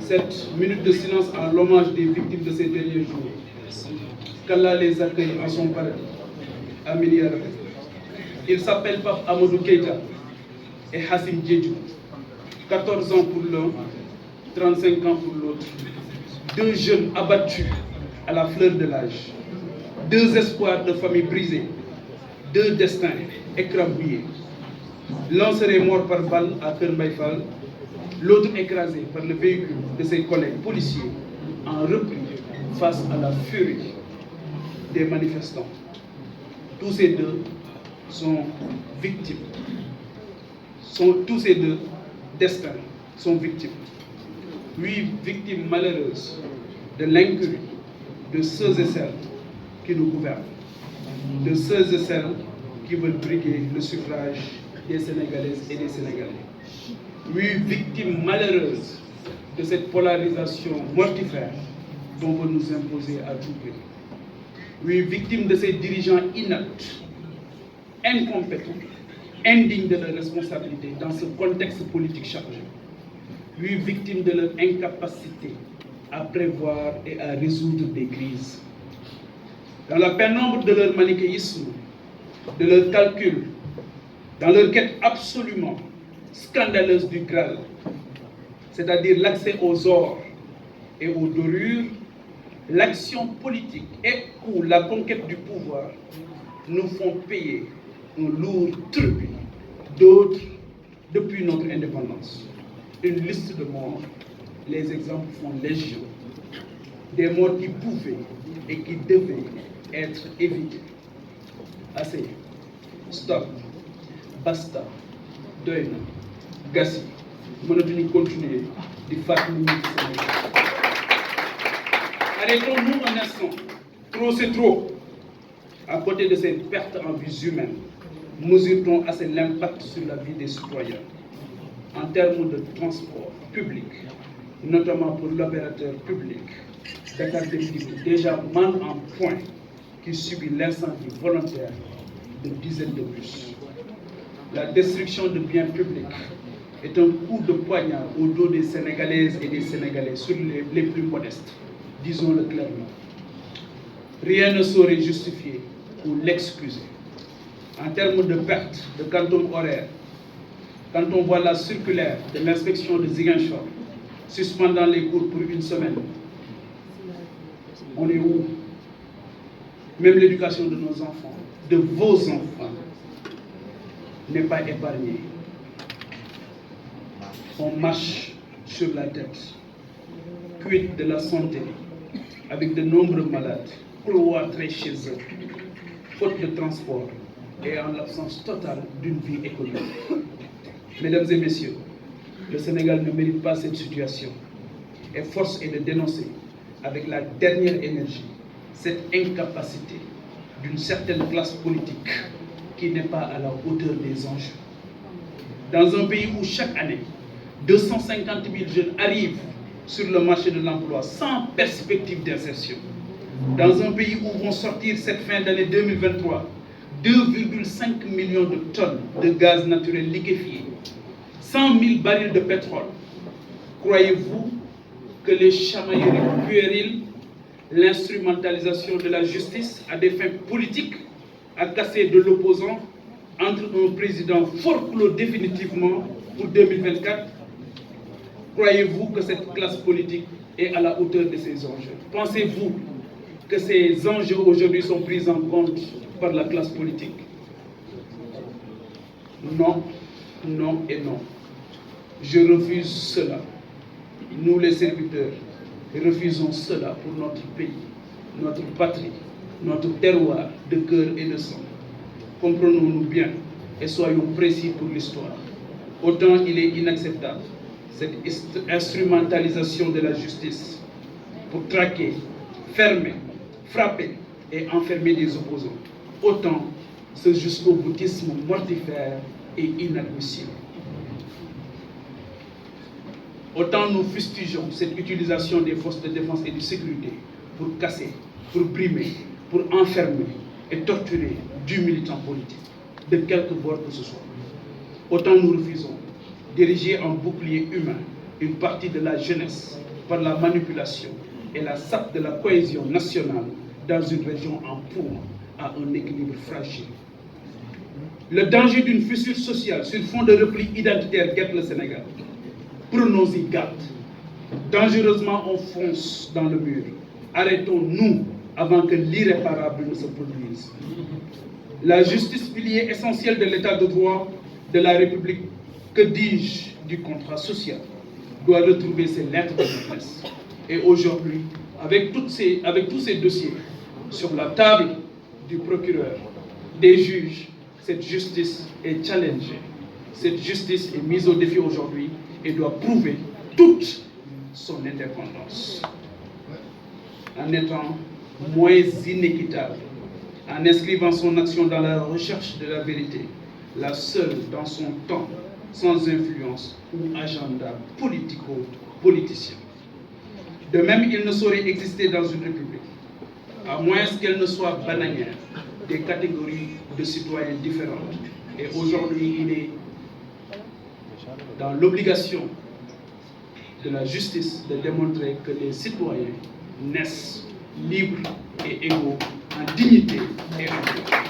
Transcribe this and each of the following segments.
cette minute de silence en l'hommage des victimes de ces derniers jours. Qu'Allah les accueille en son paradis. Amin ya Rabbi. Il s'appelle Pape Amadou Keïta et Hassim Diédhiou. 14 ans pour l'un, 35 ans pour l'autre. Deux jeunes abattus à la fleur de l'âge. Deux espoirs de famille brisés. Deux destins écrabouillés. L'un serait mort par balle à Kër-Mbaye-Fall, l'autre écrasé par le véhicule de ses collègues policiers en repli face à la furie des manifestants. Tous ces deux sont victimes. Tous ces deux destins sont victimes. 8 victimes malheureuses de l'incurie de ceux et celles qui nous gouvernent, de ceux et celles qui veulent briguer le suffrage des Sénégalaises et des Sénégalais. 8 victimes malheureuses de cette polarisation mortifère dont veut nous imposer à tout prix. 8 victimes de ces dirigeants inaptes, incompétents, indignes de leur responsabilité dans ce contexte politique chargé. 8 victimes de leur incapacité à prévoir et à résoudre des crises. Dans la pénombre de leur manichéisme, de leur calcul, dans leur quête absolument scandaleuse du Graal, c'est-à-dire l'accès aux ors et aux dorures, l'action politique et ou la conquête du pouvoir nous font payer un lourd tribut, d'autres depuis notre indépendance. Une liste de morts, les exemples font légion. Des morts qui pouvaient et qui devaient être évitées. Assez. Stop. Basta. Doy na. Gassi. Mënatuñu continuer di faat nit ñi ci Sénégal. Arrêtons-nous un instant. Trop c'est trop. À côté de ces pertes en vies humaines, mesure-t-on assez l'impact sur la vie des citoyens en termes de transport public, notamment pour l'opérateur public Dakar Dem Dikk, déjà mal en point, qui subit l'incendie volontaire de dizaines de bus. La destruction de biens publics est un coup de poignard au dos des Sénégalaises et des Sénégalais, sur les plus modestes, disons-le clairement. Rien ne saurait justifier ou l'excuser. En termes de perte de quantum horaire, quand on voit la circulaire de l'inspection de Ziguinchor suspendant les cours pour une semaine, on est où? Même l'éducation de nos enfants, de vos enfants, n'est pas épargnée. On marche sur la tête. Quid de la santé, avec de nombreux malades cloîtrés chez eux, faute de transport et en l'absence totale d'une vie économique. Mesdames et messieurs, le Sénégal ne mérite pas cette situation. Et force est de dénoncer avec la dernière énergie cette incapacité d'une certaine classe politique qui n'est pas à la hauteur des enjeux. Dans un pays où chaque année, 250 000 jeunes arrivent sur le marché de l'emploi sans perspective d'insertion. Dans un pays où vont sortir cette fin d'année 2023 2,5 millions de tonnes de gaz naturel liquéfié, 100 000 barils de pétrole. Croyez-vous que les chamailleries puériles, l'instrumentalisation de la justice à des fins politiques, a cassé de l'opposant entre un président forclos définitivement pour 2024? Croyez-vous que cette classe politique est à la hauteur de ces enjeux? Pensez-vous que ces enjeux aujourd'hui sont pris en compte par la classe politique? Non, non et non. Je refuse cela. Nous les serviteurs refusons cela pour notre pays, notre patrie, notre terroir de cœur et de sang. Comprenons-nous bien et soyons précis pour l'histoire. Autant il est inacceptable cette instrumentalisation de la justice pour traquer, fermer, frapper et enfermer des opposants. Autant ce jusqu'au-boutisme mortifère est inadmissible. Autant nous fustigeons cette utilisation des forces de défense et de sécurité pour casser, pour brimer, pour enfermer et torturer du militant politique, de quelque bord que ce soit. Autant nous refusons d'ériger en bouclier humain une partie de la jeunesse par la manipulation et la sape de la cohésion nationale dans une région en proie à un équilibre fragile. Le danger d'une fissure sociale sur fond de repli identitaire guette le Sénégal. Prenons-y garde. Dangereusement, on fonce dans le mur. Arrêtons-nous avant que l'irréparable ne se produise. La justice, pilier essentiel de l'état de droit de la République, que dis-je du contrat social, doit retrouver ses lettres de noblesse. Et aujourd'hui, avec tous ces dossiers sur la table du procureur, des juges, cette justice est challengée. Cette justice est mise au défi aujourd'hui et doit prouver toute son indépendance. En étant moins inéquitable, en inscrivant son action dans la recherche de la vérité, la seule dans son temps, sans influence ou agenda politico-politicien. De même, il ne saurait exister dans une république, à moins qu'elle ne soit bananière des catégories de citoyens différentes. Et aujourd'hui, il est dans l'obligation de la justice de démontrer que les citoyens naissent libres et égaux en dignité et en droit.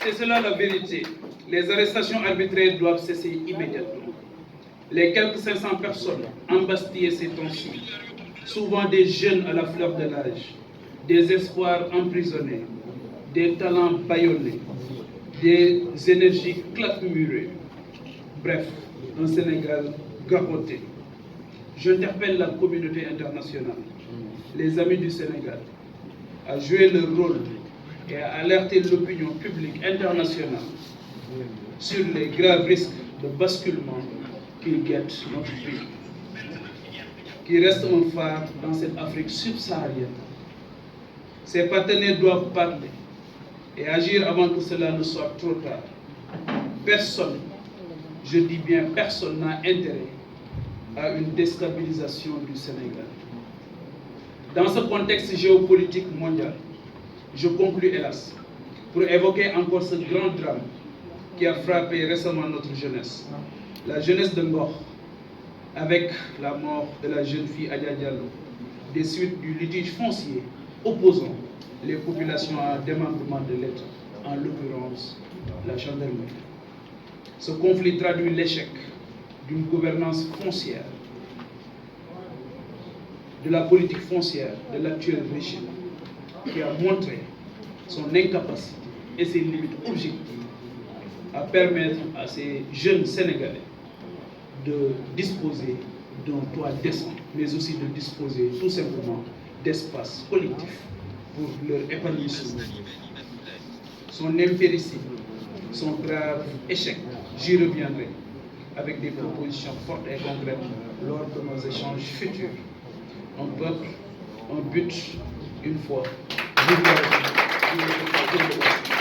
C'est cela la vérité. Les arrestations arbitraires doivent cesser immédiatement. Les quelques 500 personnes embastillées ces temps-ci, souvent des jeunes à la fleur de l'âge, des espoirs emprisonnés, des talents bâillonnés, des énergies claquemurées. Bref, un Sénégal garrotté. J'interpelle la communauté internationale, les amis du Sénégal, à jouer leur rôle et à alerter l'opinion publique internationale sur les graves risques de basculement qui guettent notre pays, qui reste un phare dans cette Afrique subsaharienne. Ses partenaires doivent parler et agir avant que cela ne soit trop tard. Personne, je dis bien personne, n'a intérêt à une déstabilisation du Sénégal. Dans ce contexte géopolitique mondial, je conclus hélas pour évoquer encore ce grand drame qui a frappé récemment notre jeunesse. La jeunesse de Ngor, avec la mort de la jeune fille Adja Diallo, des suites du litige foncier opposant les populations à un démembrement de l'État, en l'occurrence la gendarmerie. Ce conflit traduit l'échec d'une gouvernance foncière, de la politique foncière de l'actuel régime, qui a montré son incapacité et ses limites objectives à permettre à ces jeunes Sénégalais de disposer d'un toit décent, mais aussi de disposer tout simplement d'espaces collectifs pour leur épanouissement. Son impéritie, son grave échec, j'y reviendrai avec des propositions fortes et concrètes lors de nos échanges futurs. Un peuple, un but, une foi. Vive la République.